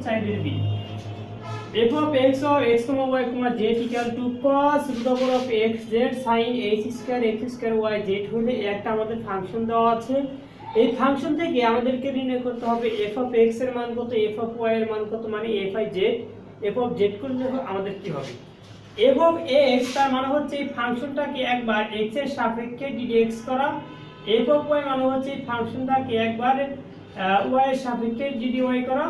সাইডের B. f of x of x, y, z equal to cos root over of x z sin h square x square y z হলে একটা আমাদের function দেওয়া আছে। এই function থেকে আমাদেরকে নির্ণয় করতে হবে f of x এর মান কত, f of y এর মান কত, মানে f of z। f of z করলে আমাদের কি হবে, f of x তার মানে হচ্ছে এই ফাংশনটাকে একবার x এর সাপেক্ষে ddx করা, f of y মানে হচ্ছে এই ফাংশনটাকে একবার y এর সাপেক্ষে dy করা,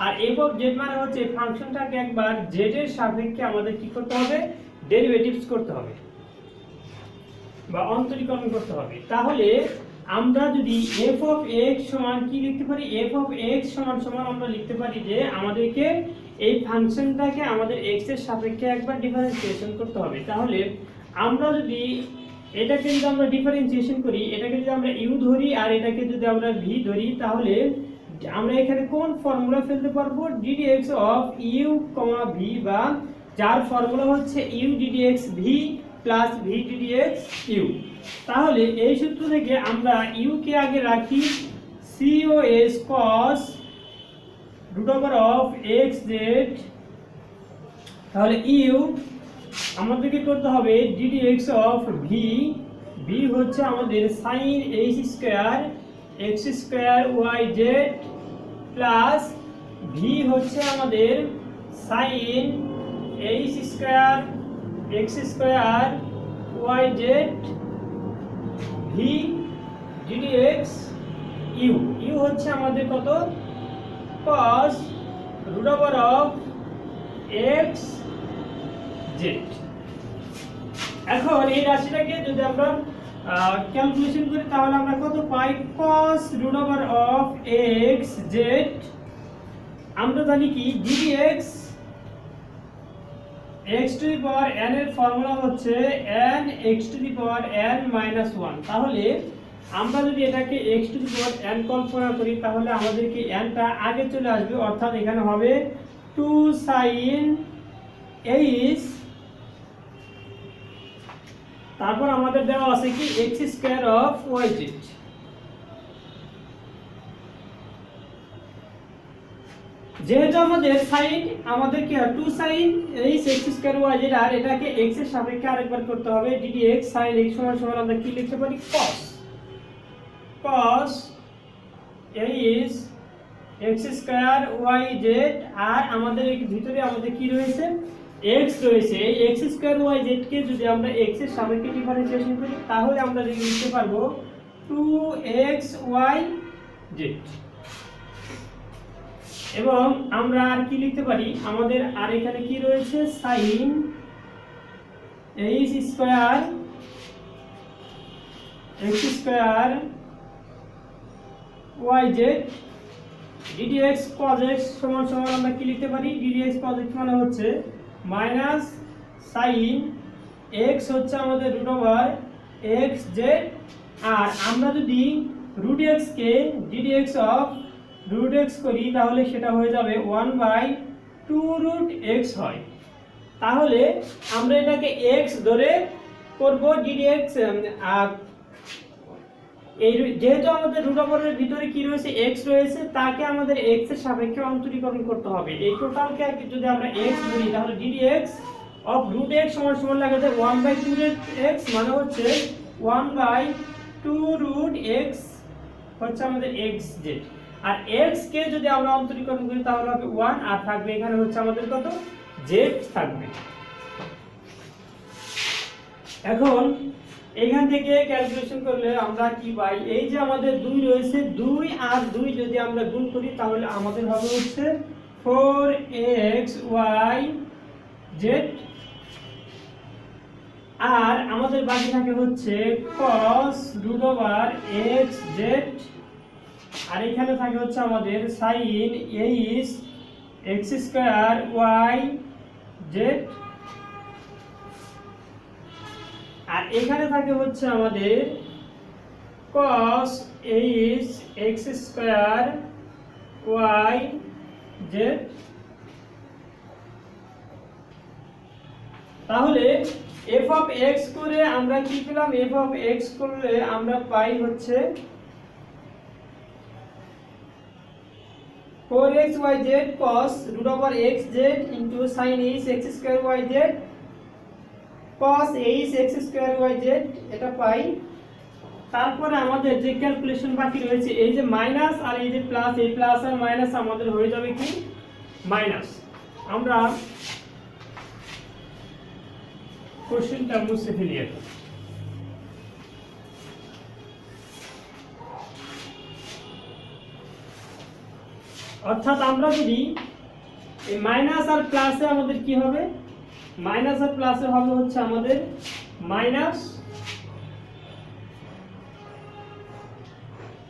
আর f of z মানে হচ্ছে এই ফাংশনটাকে একবার z এর সাপেক্ষে আমাদের কি করতে হবে, ডেরিভেটিভস করতে হবে বা অন্তরীকরণ করতে হবে। তাহলে আমরা যদি f of x সমান কি লিখতে পারি, f of x সমান সমান আমরা লিখতে পারি যে আমাদেরকে এই ফাংশনটাকে আমাদের x এর সাপেক্ষে একবার ডিফারেন্সিয়েশন করতে হবে। তাহলে আমরা যদি এটাকে যদি আমরা ডিফারেন্সিয়েশন করি, এটাকে যদি আমরা u ধরি আর এটাকে যদি আমরা v ধরি, তাহলে আমরা এখানে কোন ফর্মুলা ফেলতে পারবো, ddx of u, v, বা যার ফর্মুলা হচ্ছে u ddx v plus v ddx u। তাহলে এই সূত্র থেকে আমরা u কে আগে রাখি cos cos root over of xz, তাহলে u আমাদেরকে করতে হবে ddx of v, v হচ্ছে আমাদের sin h square x square yz plus v হচ্ছে আমাদের sin h square x square yz v ddx u, u হচ্ছে আমাদের কত, cos root over of x z। এখন এই রাশিটাকে যদি আমরা ক্যালকুলেশন করি তাহলে আমরা কত পাই, cos root over of x z, আমরা জানি কি ddx x to the power n এর ফর্মুলা হচ্ছে n x to the power n minus 1। তাহলে আমরা যদি এটাকে x to the power n কল্পনা করি তাহলে আমাদেরকে n টা আগে চলে আসবে, অর্থাৎ এখানে হবে 2 sin h, তারপর আমাদের দেওয়া আছে কি x স্কয়ার অফ yz। যেহেতু আমাদের sin আমাদের কি 2 sin h x square yz, আর এটাকে x এর সাপেক্ষে আরেকবার করতে হবে ddx sin x সমান সমান আমরা কি লিখতে পারি, cos h x square yz, আর আমাদের এর ভিতরে আমাদের কি রয়েছে, x রয়েছে। এই x স্কয়ার yz কে যদি আমরা x এর সাপেক্ষে ডিফারেন্সিয়েশন করি তাহলে আমরা লিখতে পারবো 2xyz। এবং আমরা আর কি লিখতে পারি, আমাদের আর এখানে কি রয়েছে sin h square x square yz ddx cos x সমান সমান আমরা কি লিখতে পারি, ddx cos x মানে হচ্ছে মাইনাস sin x হচ্ছে আমাদের রুট ওভার xz, আর আমরা যদি রুট x কে ddx অফ রুট x করি তাহলে সেটা হয়ে যাবে 1/2 রুট x হয়। তাহলে আমরা এটাকে x ধরে করব ddx, এই যেহেতু আমাদের রুট ওভারের ভিতরে কি রয়েছে, x রয়েছে, তাকে আমাদের x এর সাপেক্ষে অন্তরীকরণ করতে হবে। এই টোটালকে যদি আমরা x ধরি তাহলে ddx অফ রুট x সমান সমান লাগে 1/2 রুট x, মানে হচ্ছে 1/2 রুট x হচ্ছে আমাদের xz, আর x কে যদি আমরা অন্তরীকরণ করি তাহলে হবে 1, আর থাকবে এখানে হচ্ছে আমাদের কত, z থাকবে। এখন এখান থেকে ক্যালকুলেশন করলে আমরা কি পাই, এই যে আমাদের 2 রয়েছে, 2 আর 2 যদি আমরা গুণ করি তাহলে আমাদের হবে হচ্ছে 4xyz, আর আমাদের বাকি থাকে হচ্ছে cos root over xz, আর এখানে থাকে হচ্ছে আমাদের sin h x square yz, আর এখানে থাকে হচ্ছে আমাদের cos h x square yz। তাহলে f of x করে আমরা কি পেলাম, f of x করলে আমরা পাই হচ্ছে 4xyz cos root over xz into sin h x square yz cos h x square yz এটা পাই। তারপরে আমাদের যে ক্যালকুলেশন বাকি রয়েছে এই যে মাইনাস আর এই যে প্লাস, এই প্লাস আর মাইনাস আমাদের হয়ে যাবে কি মাইনাস। আমরা কোশ্চেনটা মুছে ফেলি এখন। অর্থাৎ আমরা যদি এই মাইনাস আর প্লাসে আমাদের কি হবে, মাইনাস আর প্লাসে হবে হচ্ছে আমাদের মাইনাস,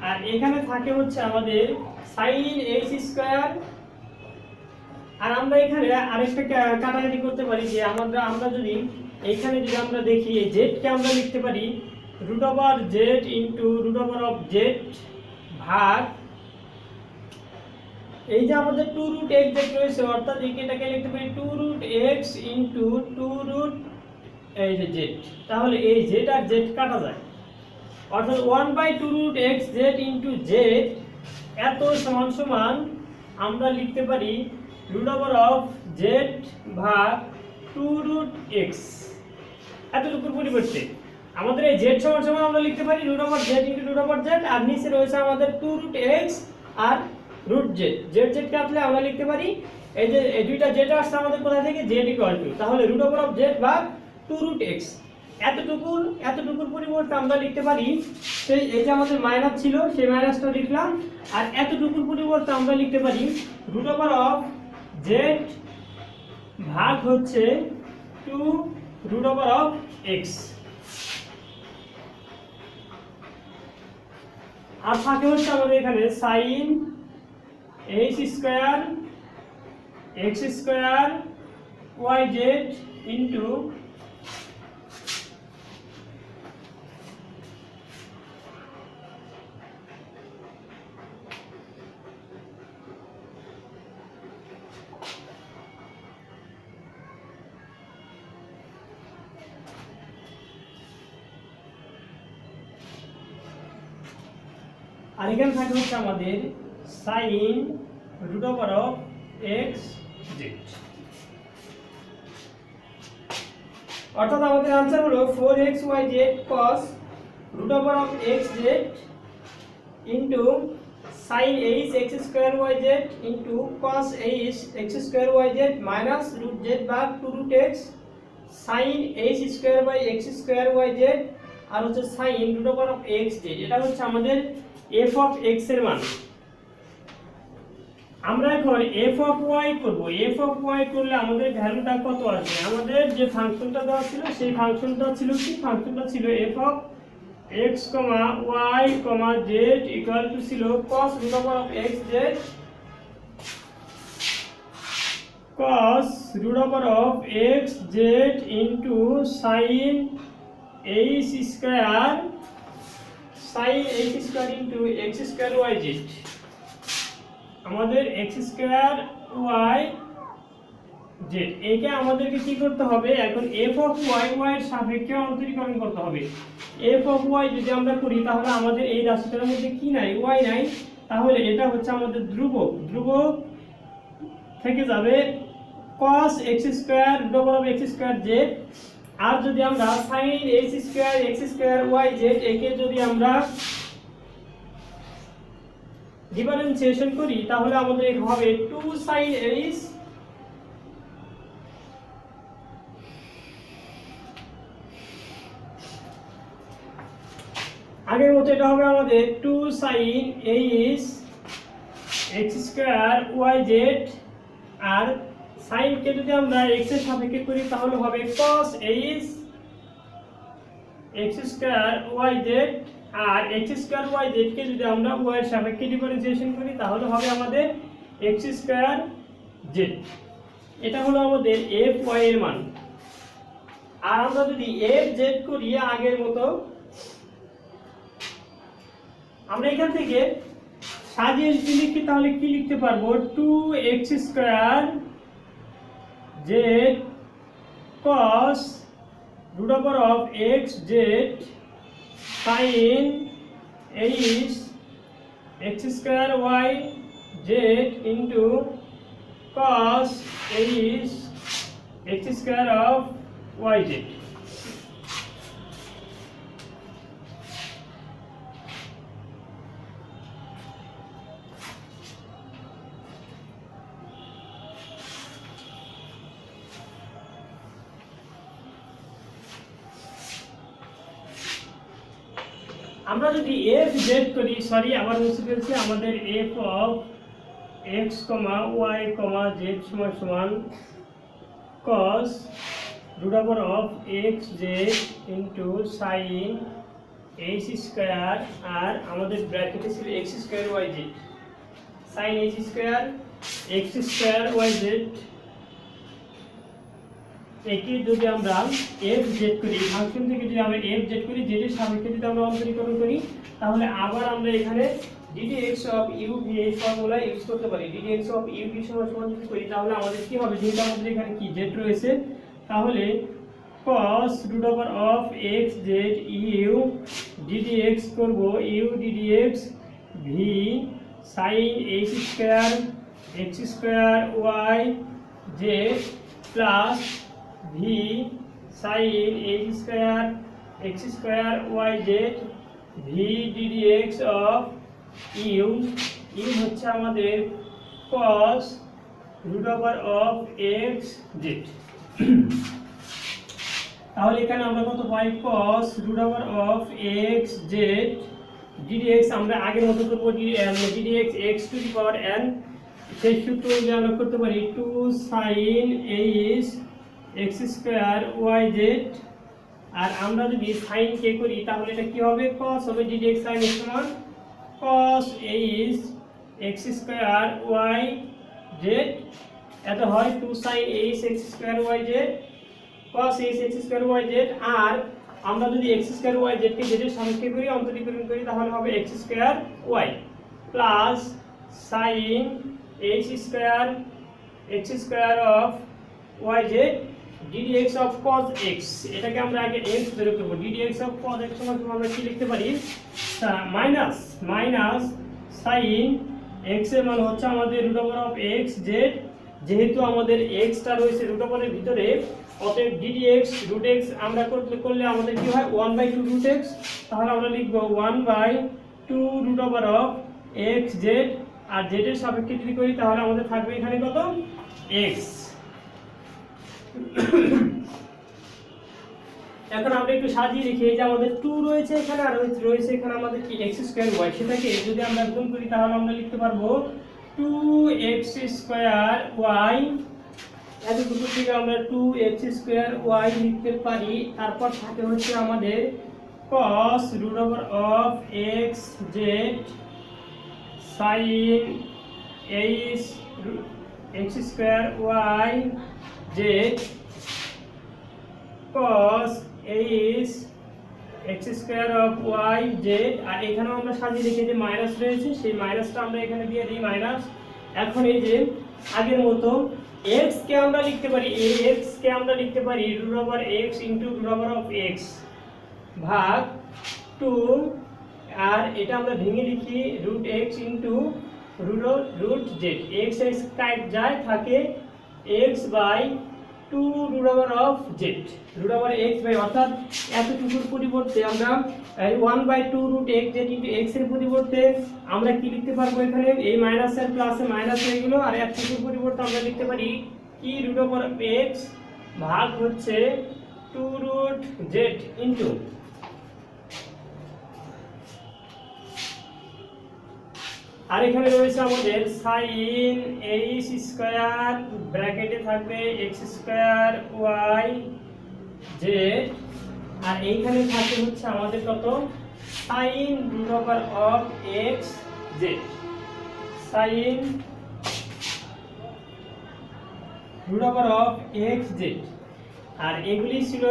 আর এখানে থাকে হচ্ছে আমাদের sin h স্কয়ার। আর আমরা এখানে আরেকটা কাটাকাটি করতে পারি যে আমরা যদি এইখানে যদি আমরা দেখি এই z কে আমরা লিখতে পারি root over z into root over of z ভাগ এই যে আমাদের 2 root x z রয়েছে, অর্থাৎ এটাকে লিখতে পারি 2 root x into 2 root এই যে z। তাহলে এই z আর z কাটা যায়, অর্থাৎ 1/2 root x z into z এত সমান সমান আমরা লিখতে পারি root over of z ভাগ 2 root x। এতটুকুর পরিবর্তে আমাদের এই z সমান সমান আমরা লিখতে পারি root over z into root over z, আর নিচে রয়েছে আমাদের 2 root x আর root z। z কাটলে আমরা লিখতে পারি এই যে এই দুইটা z আসছে আমাদের কোথা থেকে, z equal to তাহলে root over of z ভাগ 2 root x। এতটুকুর পরিবর্তে আমরা লিখতে পারি সেই এই যে আমাদের মাইনাস ছিল সেই মাইনাসটা লিখলাম, আর এতটুকুর পরিবর্তে আমরা লিখতে পারি root over of z ভাগ হচ্ছে 2 root over of x। আর থাকে হচ্ছে আমাদের এখানে sin h square x square yz into আর এখানে থাকে হচ্ছে আমাদের sin root over of x z। অর্থাৎ আমাদের आंसर হলো 4xyz cos root over of xz into sin h x square yz into cos h x square yz minus root z ভাগ 2 root x sin h square by x square yz আর হচ্ছে sin root over of xz। এটা হচ্ছে আমাদের f of x এর মান। আমরা এখন f of y করব। f of y করলে আমাদের ভ্যালুটা কত আসবে, আমাদের যে ফাংশনটা দেওয়া ছিল সেই ফাংশনটা ছিল কি, ফাংশনটা ছিল f of x, y, z equal to ছিল cos root over of xz cos root over of xz into sin h square into x square yz। আমাদের x square yz একে আমাদেরকে কি করতে হবে, এখন f of y এর সাপেক্ষে অন্তরীকরণ করতে হবে। f of y যদি আমরা করি তাহলে আমাদের এই রাশিটার মধ্যে কি নাই, y নাই, তাহলে এটা হচ্ছে আমাদের ধ্রুবক থেকে যাবে cos x square root over of x square z। আর যদি আমরা sin h square x square yz একে যদি আমরা ডিফারেন্সিয়েশন করি তাহলে আমাদের হবে 2 sin h আগের মতো এটা হবে আমাদের 2 sin h x square yz, আর sin কে যদি আমরা x এর সাপেক্ষে করি তাহলে হবে cos h x square yz, আর x square yz কে যদি আমরা y এর সাপেক্ষে ডিফারেন্সিয়েশন করি তাহলে হবে আমাদের x square z। এটা হলো আমাদের f y এর মান। আর আমরা যদি f z করি আগের মতো, আমরা এখান থেকে সাজিয়ে যদি লিখি তাহলে কি লিখতে পারবো, 2x square z cos root over of x z sin h x square y z z into cos h x square of y z. আমরা যদি এফ জেড করি, সরি আবার মুছে ফেলছি, আমাদের f of x comma y comma z সমান সমান cos root over of x z into sine H square, আর আমাদের ব্র্যাকেটে ছিল x square Y z, sine H square x square Y z. একে যদি আমরা এফ জেড করি, ফাংশন থেকে যদি আমরা এফ জেড করি, জেডের সাপেক্ষে যদি আমরা অন্তরীকরণ করি, তাহলে আবার আমরা এখানে ddx অফ ইউ ভি এই ফর্মুলা ইউজ করতে পারি। ddx অফ ইউ ভি সমান সমান যদি করি, তাহলে আমাদের কি হবে, যেহেতু আমাদের এখানে কি জেড রয়েছে, তাহলে cos root over of x Z U ddx করব, U ddx V sine H square x square Y Z plus V sine H square x square Y Z V ddx of U, U হচ্ছে আমাদের cos root over of x Z. তাহলে এখানে আমরা কত পাই, cos root over of x Z ddx আমরা আগের মতো করব, ddx x to the power n, সেই সূত্র অনুযায়ী আমরা করতে পারি 2 sin h x square Y z, আর আমরা যদি সাইন কে করি তাহলে এটা কি হবে, cos হবে ddx sin x সমান cos h x square Y z, এটা হয় 2 sin h x square Y z cos h x square Y z. আর আমরা যদি এক্স স্কোয়ার ওয়াই জেড কে জেডের সাপেক্ষে করি, অন্তরীকরণ করি, তাহলে হবে x square y plus sine H square x square of y z ddx of cos x, এটাকে আমরা আগে x বের করব, ddx অফ cos x সমান আমরা কি লিখতে পারি, মাইনাস মাইনাস সাইন x এর মান হচ্ছে আমাদের root over of x Z, যেহেতু আমাদের x টা রয়েছে রুট ওভারের ভিতরে, অতএব ddx রুট x আমরা করলে আমাদের কি হয় 1/2 রুট x, তাহলে আমরা লিখব 1/2 root over of x Z, আর z এর সাপেক্ষে যদি করি তাহলে আমাদের থাকবে এখানে কত x। এখন আমরা একটু সাজিয়ে লিখি, এই যে আমাদের 2 রয়েছে এখানে, আর রয়েছে এখানে আমাদের কি x স্কয়ার y, সেটাকে যদি আমরা গুণ করি তাহলে আমরা লিখতে পারবো 2x স্কয়ার y, এতটুকু থেকে আমরা 2x স্কয়ার y লিখতে পারি। তারপর থাকে হচ্ছে আমাদের cos root over of x Z sin h x square y Z cos h x square of y Z, আর এখানেও আমরা সাজিয়ে লিখে যে মাইনাস রয়েছে, সেই মাইনাসটা আমরা এখানে দিয়ে দিই মাইনাস। এখন এই যে আগের মতো x কে আমরা লিখতে পারি, এই x কে আমরা লিখতে পারি root over x into root over of x ভাগ 2, আর এটা আমরা ভেঙে লিখি root x into root z, x এর কাট যায় থাকে x by 2 root over of z, root over x by, অর্থাৎ এতটুকুর পরিবর্তে আমরা 1/2 root x z into x এর পরিবর্তে আমরা কি লিখতে পারবো, এখানে এই মাইনাস এর প্লাসে মাইনাস হয়ে গেল, আর এতটুকুর পরিবর্তে আমরা লিখতে পারি কি রুট ওভার x ভাগ হচ্ছে 2 রুট z ইনটু, আর এখানে রয়েছে আমাদের sin h স্কয়ার ব্র্যাকেটে থাকবে x স্কয়ার y z, আর এইখানে থাকে হচ্ছে আমাদের কত sin root over of x z, sin root over of x z, আর এগুলি ছিল